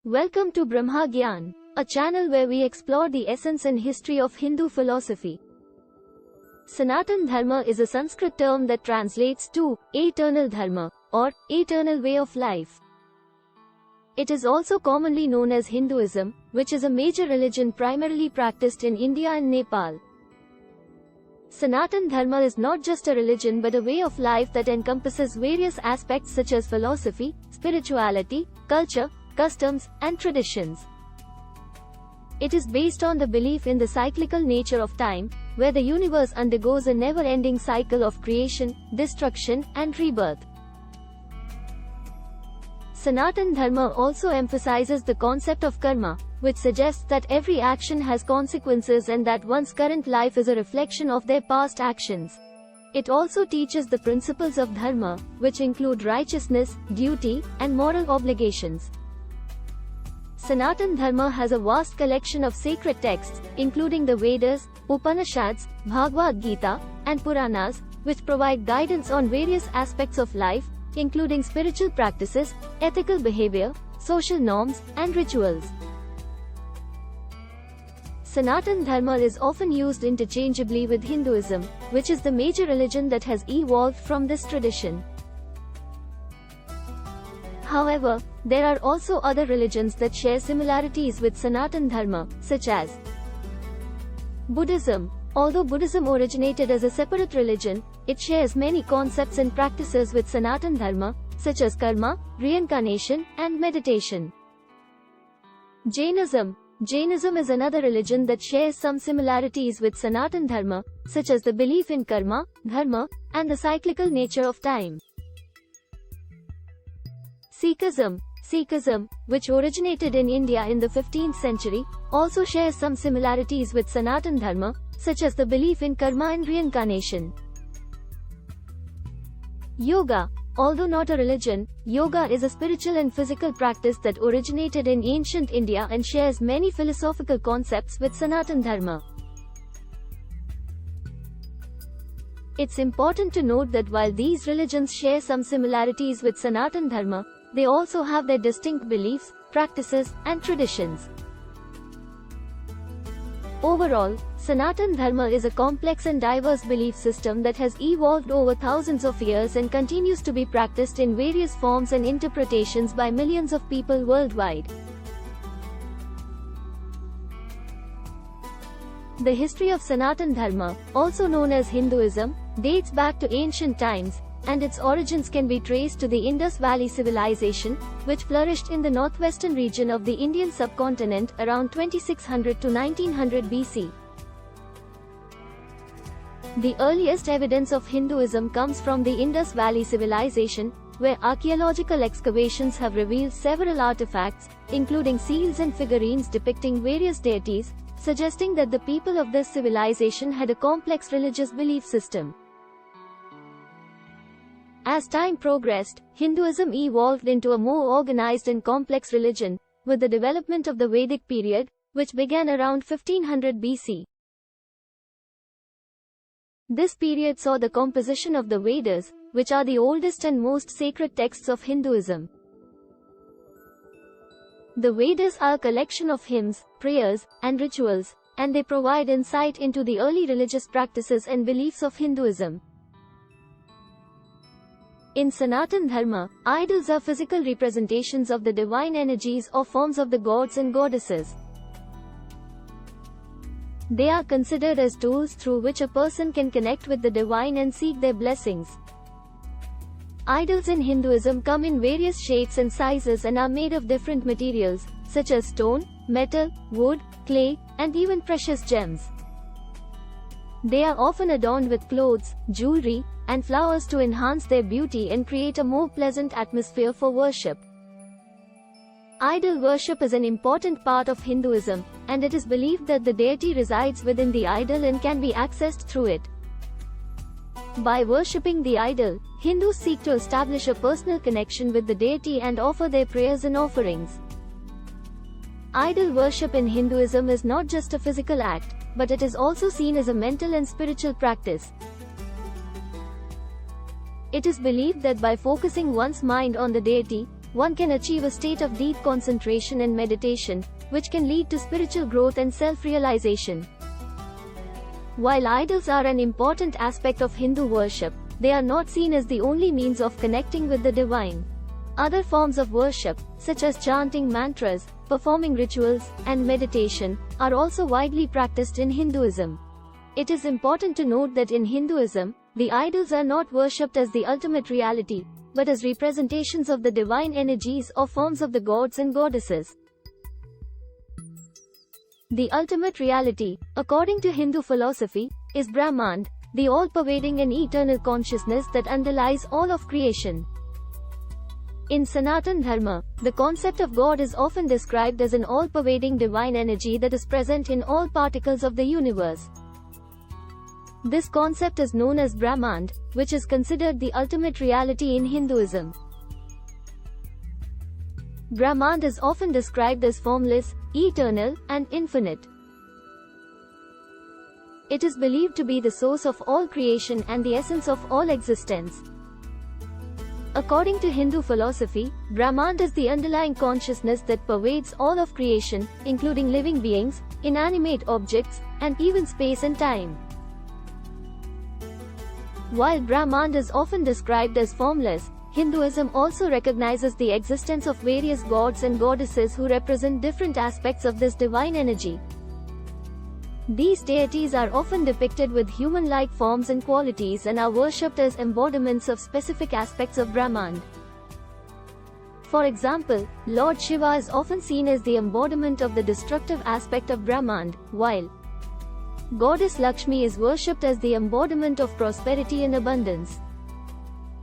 Welcome to Brahma Gyan, a channel where we explore the essence and history of Hindu philosophy. Sanatan Dharma is a Sanskrit term that translates to eternal dharma, or eternal way of life. It is also commonly known as Hinduism, which is a major religion primarily practiced in India and Nepal. Sanatan Dharma is not just a religion but a way of life that encompasses various aspects such as philosophy, spirituality, culture, customs, and traditions. It is based on the belief in the cyclical nature of time, where the universe undergoes a never-ending cycle of creation, destruction, and rebirth. Sanatan Dharma also emphasizes the concept of karma, which suggests that every action has consequences and that one's current life is a reflection of their past actions. It also teaches the principles of dharma, which include righteousness, duty, and moral obligations. Sanatan Dharma has a vast collection of sacred texts, including the Vedas, Upanishads, Bhagavad Gita, and Puranas, which provide guidance on various aspects of life, including spiritual practices, ethical behavior, social norms, and rituals. Sanatan Dharma is often used interchangeably with Hinduism, which is the major religion that has evolved from this tradition. However, there are also other religions that share similarities with Sanatan Dharma, such as Buddhism. Although Buddhism originated as a separate religion, it shares many concepts and practices with Sanatan Dharma, such as karma, reincarnation, and meditation. Jainism. Jainism is another religion that shares some similarities with Sanatan Dharma, such as the belief in karma, dharma, and the cyclical nature of time. Sikhism. Sikhism, which originated in India in the 15th century, also shares some similarities with Sanatan Dharma, such as the belief in karma and reincarnation. Yoga. Although not a religion, yoga is a spiritual and physical practice that originated in ancient India and shares many philosophical concepts with Sanatan Dharma. It's important to note that while these religions share some similarities with Sanatan Dharma, they also have their distinct beliefs, practices, and traditions. Overall, Sanatan Dharma is a complex and diverse belief system that has evolved over thousands of years and continues to be practiced in various forms and interpretations by millions of people worldwide. The history of Sanatan Dharma, also known as Hinduism, dates back to ancient times, and its origins can be traced to the Indus Valley civilization, which flourished in the northwestern region of the Indian subcontinent around 2600 to 1900 BC. The earliest evidence of Hinduism comes from the Indus Valley civilization, where archaeological excavations have revealed several artifacts, including seals and figurines depicting various deities, suggesting that the people of this civilization had a complex religious belief system. As time progressed, Hinduism evolved into a more organized and complex religion, with the development of the Vedic period, which began around 1500 BC. This period saw the composition of the Vedas, which are the oldest and most sacred texts of Hinduism. The Vedas are a collection of hymns, prayers, and rituals, and they provide insight into the early religious practices and beliefs of Hinduism. In Sanatan Dharma, idols are physical representations of the divine energies or forms of the gods and goddesses. They are considered as tools through which a person can connect with the divine and seek their blessings. Idols in Hinduism come in various shapes and sizes and are made of different materials, such as stone, metal, wood, clay, and even precious gems. They are often adorned with clothes, jewelry, and flowers to enhance their beauty and create a more pleasant atmosphere for worship. Idol worship is an important part of Hinduism, and it is believed that the deity resides within the idol and can be accessed through it. By worshipping the idol, Hindus seek to establish a personal connection with the deity and offer their prayers and offerings. Idol worship in Hinduism is not just a physical act, but it is also seen as a mental and spiritual practice. It is believed that by focusing one's mind on the deity, one can achieve a state of deep concentration and meditation, which can lead to spiritual growth and self-realization. While idols are an important aspect of Hindu worship, they are not seen as the only means of connecting with the divine. Other forms of worship, such as chanting mantras, performing rituals, and meditation, are also widely practiced in Hinduism. It is important to note that in Hinduism, the idols are not worshipped as the ultimate reality, but as representations of the divine energies or forms of the gods and goddesses. The ultimate reality, according to Hindu philosophy, is Brahman, the all-pervading and eternal consciousness that underlies all of creation. In Sanatan Dharma, the concept of God is often described as an all-pervading divine energy that is present in all particles of the universe. This concept is known as Brahman, which is considered the ultimate reality in Hinduism. Brahman is often described as formless, eternal, and infinite. It is believed to be the source of all creation and the essence of all existence. According to Hindu philosophy, Brahman is the underlying consciousness that pervades all of creation, including living beings, inanimate objects, and even space and time. While Brahman is often described as formless, Hinduism also recognizes the existence of various gods and goddesses who represent different aspects of this divine energy. These deities are often depicted with human-like forms and qualities and are worshipped as embodiments of specific aspects of Brahman. For example, Lord Shiva is often seen as the embodiment of the destructive aspect of Brahman, while Goddess Lakshmi is worshipped as the embodiment of prosperity and abundance.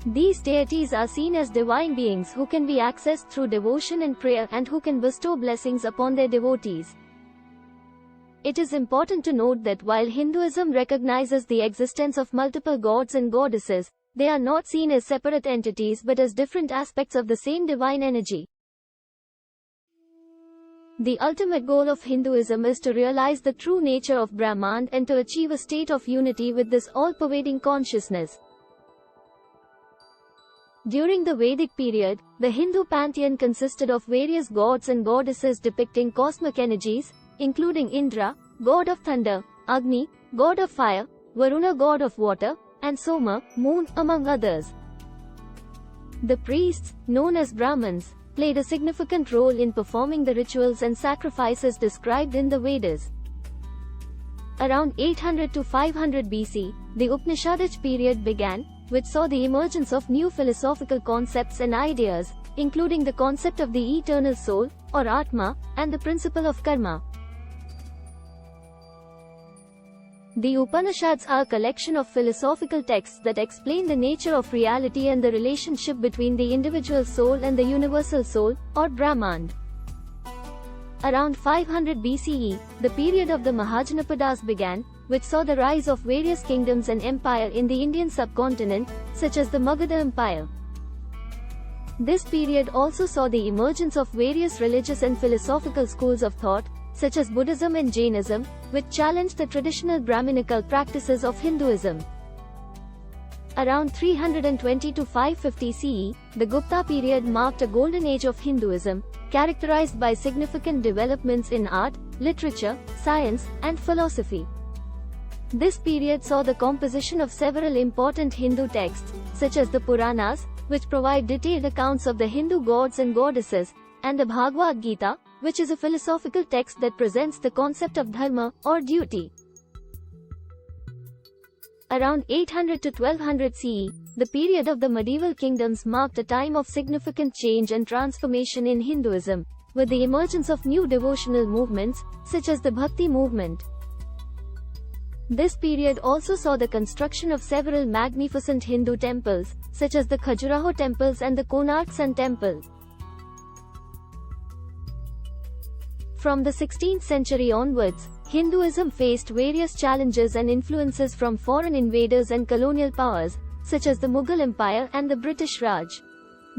These deities are seen as divine beings who can be accessed through devotion and prayer and who can bestow blessings upon their devotees. It is important to note that while Hinduism recognizes the existence of multiple gods and goddesses, they are not seen as separate entities but as different aspects of the same divine energy. The ultimate goal of Hinduism is to realize the true nature of Brahman and to achieve a state of unity with this all-pervading consciousness. During the Vedic period, the Hindu pantheon consisted of various gods and goddesses depicting cosmic energies, including Indra, god of thunder, Agni, god of fire, Varuna, god of water, and Soma, moon, among others. The priests, known as Brahmins, played a significant role in performing the rituals and sacrifices described in the Vedas. Around 800 to 500 BC, the Upanishadic period began, which saw the emergence of new philosophical concepts and ideas, including the concept of the eternal soul, or Atma, and the principle of karma. The Upanishads are a collection of philosophical texts that explain the nature of reality and the relationship between the individual soul and the universal soul, or Brahman. Around 500 BCE, the period of the Mahajanapadas began, which saw the rise of various kingdoms and empire in the Indian subcontinent, such as the Magadha Empire. This period also saw the emergence of various religious and philosophical schools of thought, such as Buddhism and Jainism, which challenged the traditional Brahminical practices of Hinduism. Around 320 to 550 CE, the Gupta period marked a golden age of Hinduism, characterized by significant developments in art, literature, science, and philosophy. This period saw the composition of several important Hindu texts, such as the Puranas, which provide detailed accounts of the Hindu gods and goddesses, and the Bhagavad Gita, which is a philosophical text that presents the concept of dharma, or duty. Around 800 to 1200 CE, the period of the medieval kingdoms marked a time of significant change and transformation in Hinduism, with the emergence of new devotional movements, such as the Bhakti movement. This period also saw the construction of several magnificent Hindu temples, such as the Khajuraho temples and the Konark Sun temple. From the 16th century onwards, Hinduism faced various challenges and influences from foreign invaders and colonial powers, such as the Mughal Empire and the British Raj.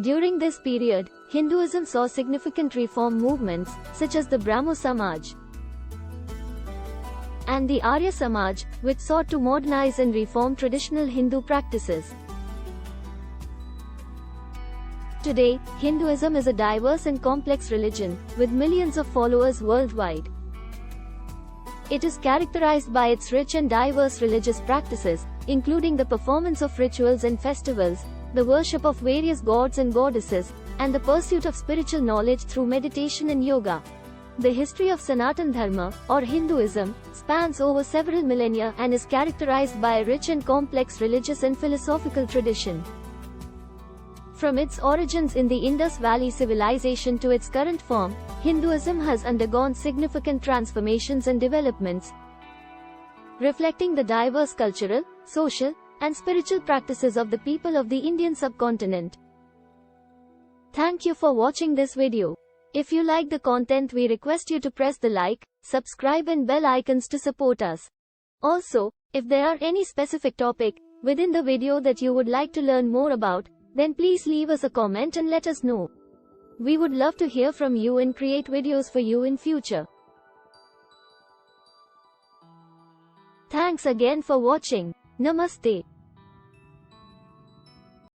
During this period, Hinduism saw significant reform movements, such as the Brahmo Samaj and the Arya Samaj, which sought to modernize and reform traditional Hindu practices. Today, Hinduism is a diverse and complex religion, with millions of followers worldwide. It is characterized by its rich and diverse religious practices, including the performance of rituals and festivals, the worship of various gods and goddesses, and the pursuit of spiritual knowledge through meditation and yoga. The history of Sanatan Dharma, or Hinduism, spans over several millennia and is characterized by a rich and complex religious and philosophical tradition. From its origins in the Indus Valley civilization to its current form, Hinduism has undergone significant transformations and developments, reflecting the diverse cultural, social, and spiritual practices of the people of the Indian subcontinent. Thank you for watching this video. If you like the content, we request you to press the like, subscribe and bell icons to support us. Also, if there are any specific topic within the video that you would like to learn more about, then please leave us a comment and let us know. We would love to hear from you and create videos for you in future. Thanks again for watching. Namaste.